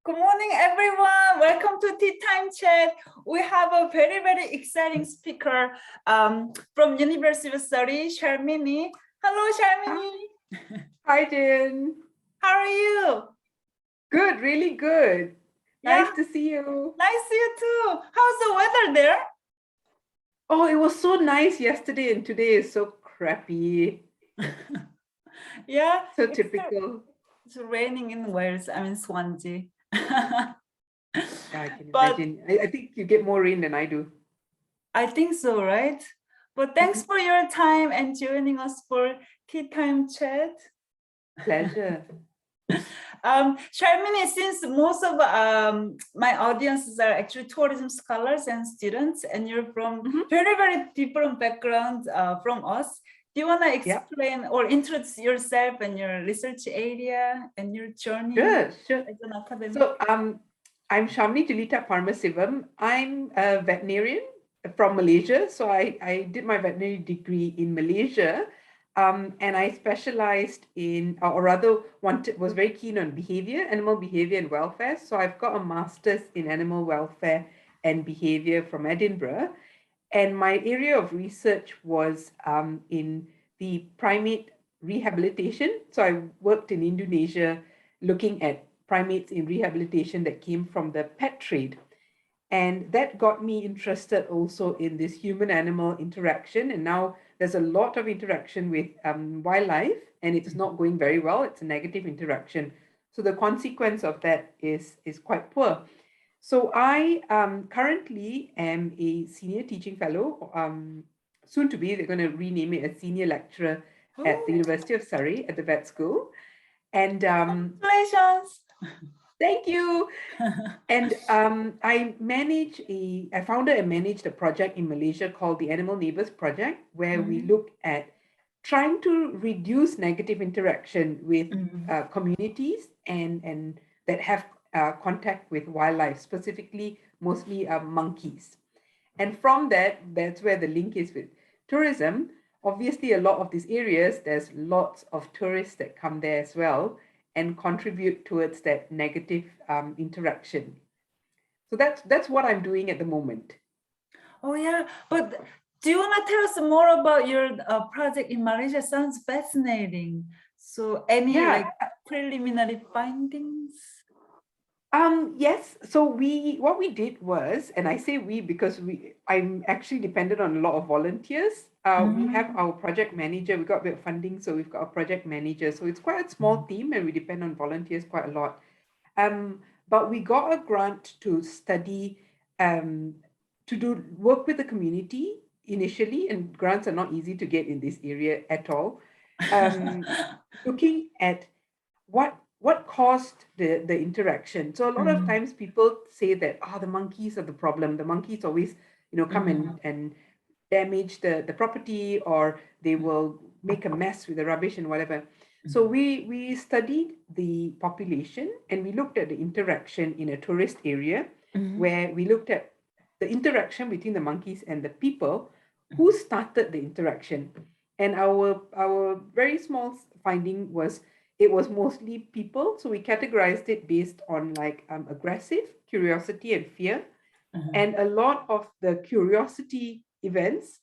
Good morning, everyone. Welcome to Tea Time Chat. We have a very exciting speaker from University of Surrey, Sharmini. Hello, Sharmini. Hi, Jen. How are you? Good, really good. Yeah. Nice to see you. Nice to see you too. How's the weather there? Oh, it was so nice yesterday and today is so crappy. Yeah. So typical. It's raining in Wales. I'm in Swansea. Yeah, I can imagine. I think you get more rain than I do. I think so, right? But thanks for your time and joining us for Tea Time Chat. Pleasure. Sharmini, since most of my audiences are actually tourism scholars and students, and you're from very different backgrounds from us, do you want to explain or introduce yourself and your research area and your journey? Sure. As an academic? So I'm Sharmini Julita Paramasivam. I'm a veterinarian from Malaysia. So I did my veterinary degree in Malaysia. And I specialized in, or rather was very keen on behavior, animal behavior and welfare. So I've got a master's in animal welfare and behavior from Edinburgh. And my area of research was in the primate rehabilitation. So I worked in Indonesia looking at primates in rehabilitation that came from the pet trade. And that got me interested also in this human-animal interaction. And now there's a lot of interaction with wildlife, and it's not going very well. It's a negative interaction. So the consequence of that is quite poor. So I currently am a senior teaching fellow. Soon to be, they're going to rename it a senior lecturer at the University of Surrey at the vet school. And congratulations. Thank you. And I founded and managed a project in Malaysia called the Animal Neighbours project, where we look at trying to reduce negative interaction with communities and that have contact with wildlife, specifically mostly monkeys. And from that's where the link is with tourism. Obviously, a lot of these areas, there's lots of tourists that come there as well and contribute towards that negative interaction. So that's what I'm doing at the moment. Oh yeah, but do you want to tell us more about your project in Malaysia? Sounds fascinating. So any like preliminary findings? Yes. So what we did was, and I say we because I'm actually dependent on a lot of volunteers. We have our project manager. We got a bit of funding, so we've got a project manager. So it's quite a small team, and we depend on volunteers quite a lot. But we got a grant to study, to work with the community initially, and grants are not easy to get in this area at all. Looking at what caused the interaction. So a lot of times people say that the monkeys are the problem. The monkeys always come and damage the property, or they will make a mess with the rubbish and whatever. So we studied the population, and we looked at the interaction in a tourist area, where we looked at the interaction between the monkeys and the people who started the interaction. And our very small finding was it was mostly people. So we categorized it based on like aggressive, curiosity, and fear. And a lot of the curiosity events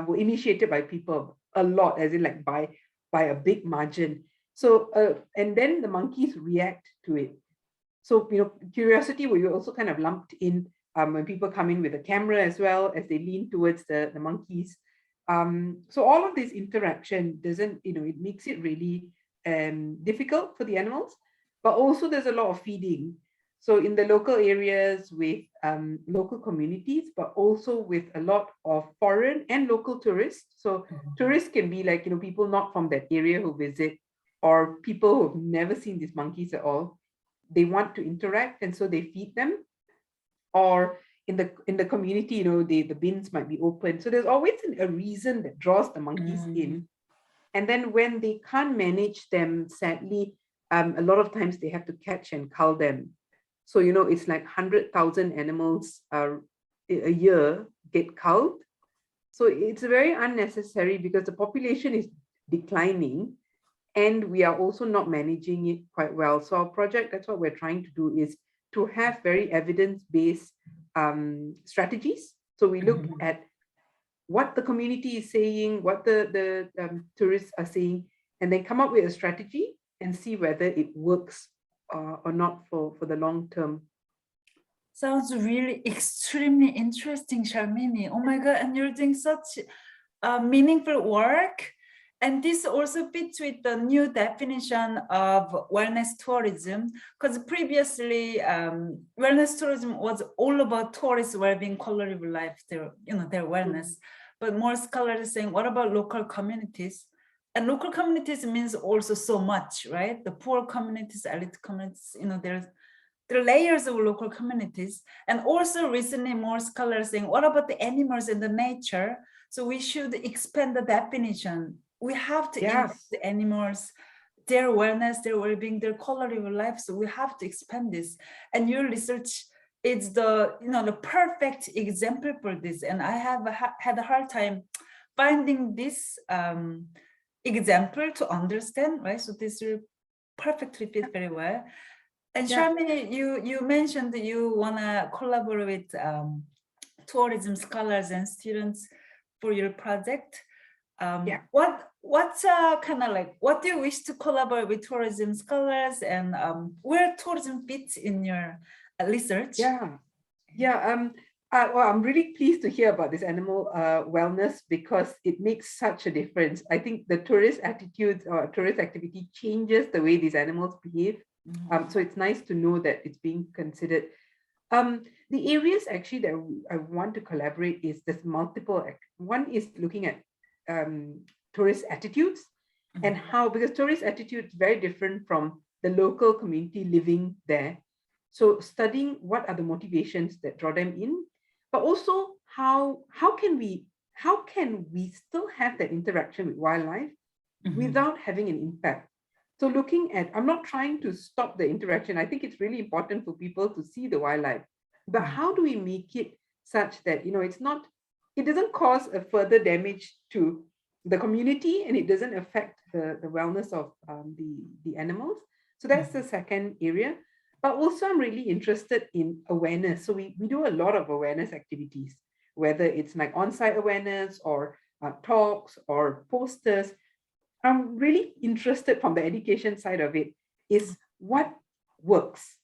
were initiated by people, a lot, as in like by a big margin. So and then the monkeys react to it. So curiosity will also kind of lumped in when people come in with a camera as well, as they lean towards the monkeys. So all of this interaction doesn't, it makes it really difficult for the animals, but also there's a lot of feeding. So in the local areas with local communities, but also with a lot of foreign and local tourists. So tourists can be like, people not from that area who visit, or people who've never seen these monkeys at all. They want to interact, and so they feed them. Or in the community, the bins might be open. So there's always a reason that draws the monkeys in. And then when they can't manage them, sadly, a lot of times they have to catch and cull them. So, it's like 100,000 animals a year get culled. So it's very unnecessary because the population is declining, and we are also not managing it quite well. So our project, that's what we're trying to do, is to have very evidence-based strategies. So we look at what the community is saying, what the tourists are saying, and then come up with a strategy and see whether it works or not for the long term. Sounds really extremely interesting, Sharmini. Oh my God, and you're doing such meaningful work. And this also fits with the new definition of wellness tourism, because previously wellness tourism was all about tourists' well-being, quality of life, their wellness. But more scholars are saying, what about local communities? And local communities means also so much, right? The poor communities, elite communities, there are layers of local communities. And also recently more scholars saying, what about the animals and the nature? So we should expand the definition. We have to include the animals, their wellness, their well-being, their quality of life. So we have to expand this. And your research is the perfect example for this. And I have had a hard time finding this example to understand, right? So this will perfectly fit very well. And Sharmini, you mentioned that you want to collaborate with tourism scholars and students for your project. What's kind of like, what do you wish to collaborate with tourism scholars, and where tourism fits in your research? Well, I'm really pleased to hear about this animal wellness, because it makes such a difference. I think the tourist attitudes or tourist activity changes the way these animals behave. So it's nice to know that it's being considered. The areas actually that I want to collaborate is this multiple. One is looking at tourist attitudes and how, because tourist attitudes very different from the local community living there. So studying what are the motivations that draw them in, but also how can we still have that interaction with wildlife without having an impact. So looking at, I'm not trying to stop the interaction. I think it's really important for people to see the wildlife, but how do we make it such that, it doesn't cause a further damage to the community, and it doesn't affect the wellness of the animals. So that's the second area. But also I'm really interested in awareness. So we do a lot of awareness activities, whether it's like on-site awareness or talks or posters. I'm really interested from the education side of it is what works.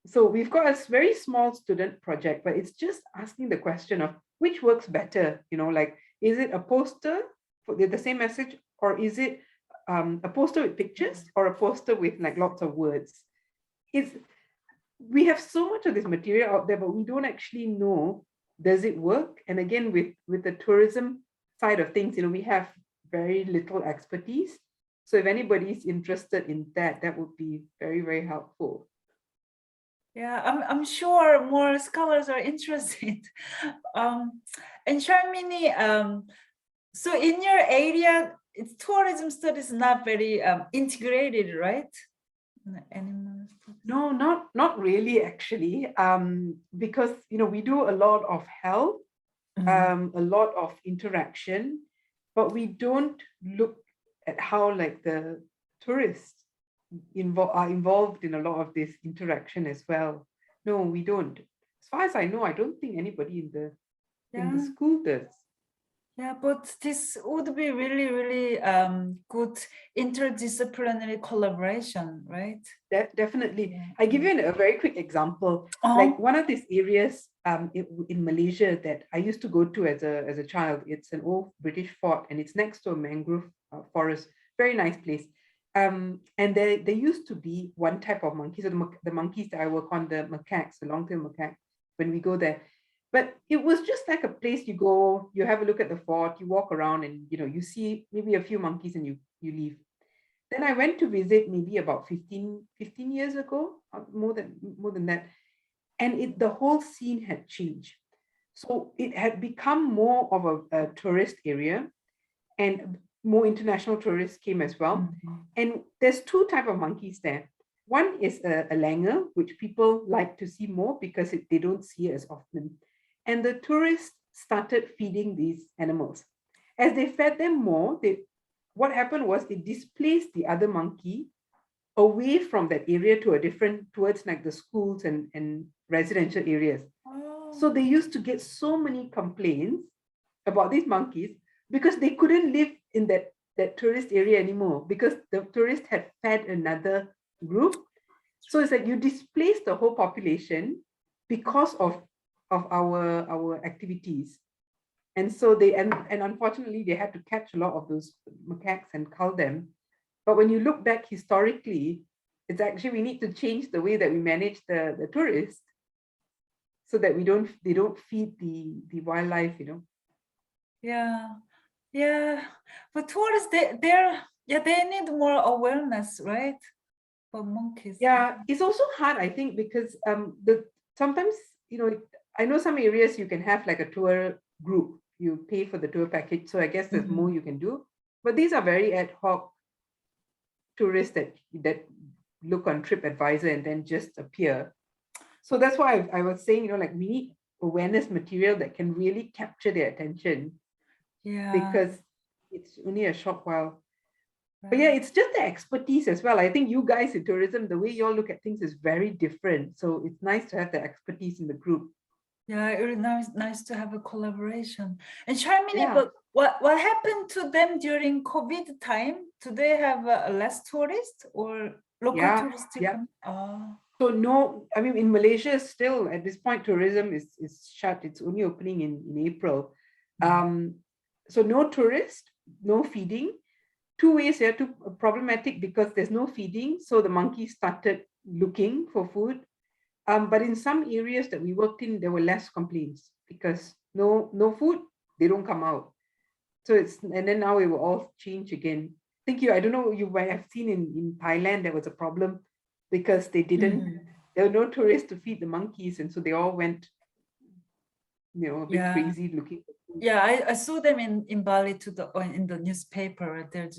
So we've got a very small student project, but it's just asking the question of which works better, like, is it a poster for the same message, or is it a poster with pictures, or a poster with like lots of words? We have so much of this material out there, but we don't actually know, does it work? And again, with the tourism side of things, we have very little expertise. So if anybody is interested in that, that would be very, very helpful. Yeah, I'm sure more scholars are interested. And Sharmini, so in your area, tourism studies not very integrated, right? Animals. No, not really, actually, because we do a lot of health, a lot of interaction, but we don't look at how like the tourists are involved in a lot of this interaction as well. No, we don't. As far as I know, I don't think anybody in the school does. Yeah, but this would be really, really good interdisciplinary collaboration, right? Definitely. I give you a very quick example. Like one of these areas in Malaysia that I used to go to as a child. It's an old British fort, and it's next to a mangrove forest. Very nice place. And there used to be one type of monkey. So the monkeys that I work on, the macaques, the long-tailed macaque, when we go there. But it was just like a place you go, you have a look at the fort, you walk around, and you see maybe a few monkeys and you leave. Then I went to visit maybe about 15 years ago, more than that. And the whole scene had changed. So it had become more of a tourist area, and more international tourists came as well. And there's two types of monkeys there. One is a langur, which people like to see more because they don't see it as often. And the tourists started feeding these animals. As they fed them more, what happened was it displaced the other monkey away from that area to a different, towards like the schools and residential areas. So they used to get so many complaints about these monkeys because they couldn't live in that tourist area anymore because the tourist had fed another group. So it's like you displace the whole population because of our activities. And so they, and unfortunately, they had to catch a lot of those macaques and cull them. But when you look back historically, it's actually, we need to change the way that we manage the tourists so that they don't feed the wildlife, you know. Yeah. But tourists, they need more awareness, right? For monkeys. Yeah, it's also hard, I think, because sometimes, you know, I know some areas you can have like a tour group, you pay for the tour package. So I guess there's more you can do. But these are very ad hoc tourists that look on TripAdvisor and then just appear. So that's why I was saying, you know, like we need awareness material that can really capture their attention. Yeah. Because it's only a short while. But yeah, it's just the expertise as well. I think you guys in tourism, the way you all look at things is very different. So it's nice to have the expertise in the group. Yeah, really nice to have a collaboration. And Sharmini, but what happened to them during COVID time? Do they have less tourists or local tourists? So no, I mean, in Malaysia still at this point, tourism is shut. It's only opening in April. So no tourists, no feeding. 2 ways here, too problematic because there's no feeding. So the monkeys started looking for food. But in some areas that we worked in, there were less complaints because no food, they don't come out. So and then now it will all change again. I don't know, you might have seen in Thailand, there was a problem because they didn't, there were no tourists to feed the monkeys. And so they all went, you know, a bit crazy looking for food. Yeah, I saw them in Bali in the newspaper. They're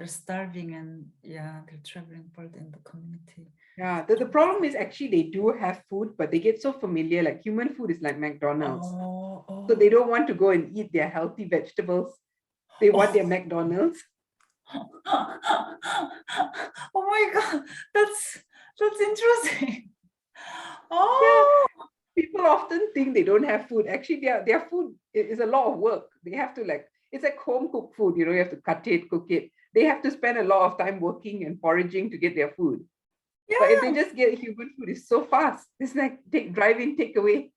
starving and they're traveling part in the community. Yeah, the problem is actually they do have food, but they get so familiar, like human food is like McDonald's. So they don't want to go and eat their healthy vegetables. They want their McDonald's. Oh my God, that's interesting. Yeah. People often think they don't have food. Actually, their food is a lot of work. They have to it's like home cooked food, you know, you have to cut it, cook it. They have to spend a lot of time working and foraging to get their food. Yeah. But if they just get human food, it's so fast. It's like drive-in, take away.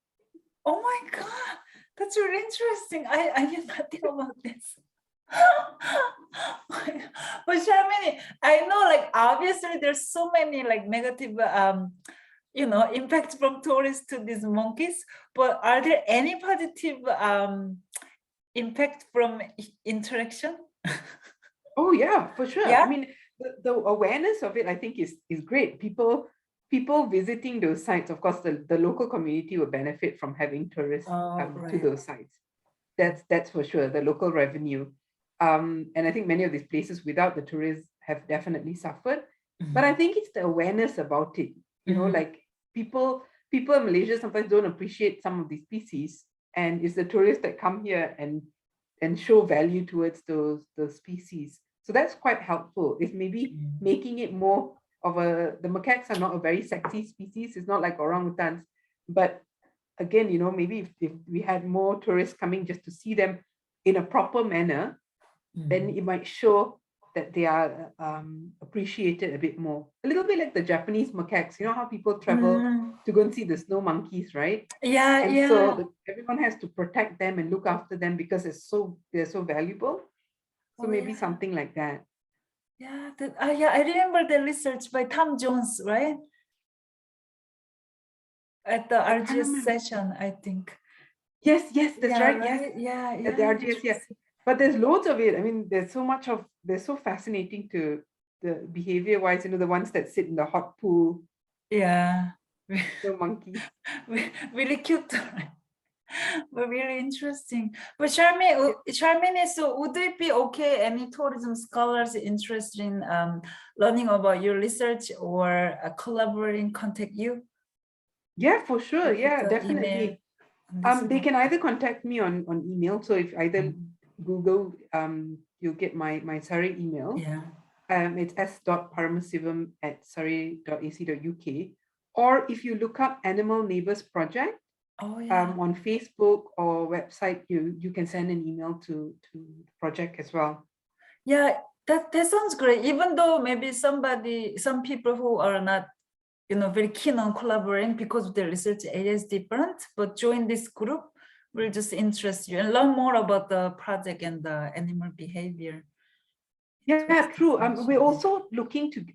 Oh my God, that's really interesting. I did not know about this. But Sharmini, I know, like, obviously there's so many like negative you know, impact from tourists to these monkeys, but are there any positive impact from interaction? Oh yeah, for sure. Yeah? I mean, the awareness of it, I think, is great. People visiting those sites, of course, the local community will benefit from having tourists come to those sites. That's for sure, the local revenue. And I think many of these places without the tourists have definitely suffered. But I think it's the awareness about it. You know, like people in Malaysia sometimes don't appreciate some of these species. And it's the tourists that come here and show value towards those species. So that's quite helpful. It's maybe making it more of the macaques are not a very sexy species. It's not like orangutans. But again, you know, maybe if we had more tourists coming just to see them in a proper manner, then it might show that they are appreciated a bit more. A little bit like the Japanese macaques. You know how people travel to go and see the snow monkeys, right? And so everyone has to protect them and look after them because they're so valuable. So maybe something like that. Yeah, I remember the research by Tom Jones, right? At the RGS session, I think. Yes, that's right. Right? Yeah. At the RGS, yes. But there's loads of it. I mean, they're so fascinating to the behavior wise, you know, the ones that sit in the hot pool. Yeah. The monkeys. Really cute, right? But really interesting. But Sharmini, so would it be okay, any tourism scholars interested in learning about your research or collaborating, contact you? Yeah, for sure. Yeah, definitely. They can either contact me on email. So if either Google, you'll get my Surrey email. Yeah. It's s.paramasivam@surrey.ac.uk. Or if you look up Animal Neighbours Project on Facebook or website, you can send an email to the project as well. Yeah, that sounds great. Even though maybe some people who are not, very keen on collaborating because their research area is different, but join this group will just interest you and learn more about the project and the animal behavior. Yeah, true. We're also looking to,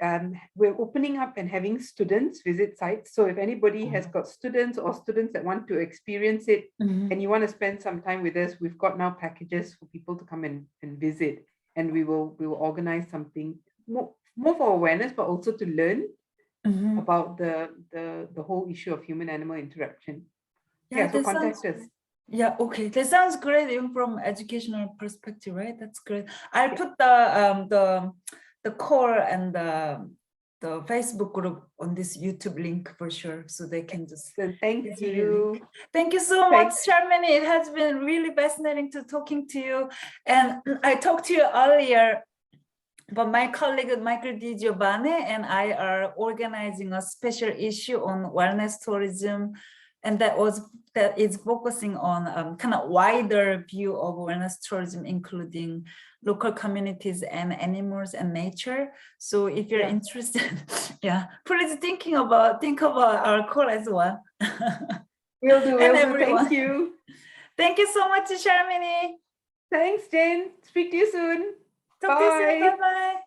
we're opening up and having students visit sites. So if anybody has got students or students that want to experience it and you want to spend some time with us, we've got now packages for people to come and visit. And we will organize something more for awareness, but also to learn about the whole issue of human-animal interaction. Yeah, so contact us. Yeah, okay, that sounds great, even from educational perspective, right? That's great. I'll put the call and the Facebook group on this YouTube link for sure, so they can just. So thank you. Thank you so much, Sharmini. It has been really fascinating to talking to you. And I talked to you earlier, but my colleague Michael Di Giovanni and I are organizing a special issue on wellness tourism, and that is focusing on kind of wider view of wellness tourism, including local communities and animals and nature. So if you're interested, please think about our call as well. Will do. Thank you. Thank you so much, Sharmini. Thanks, Jen. Speak to you soon. Talk to you soon. Bye-bye.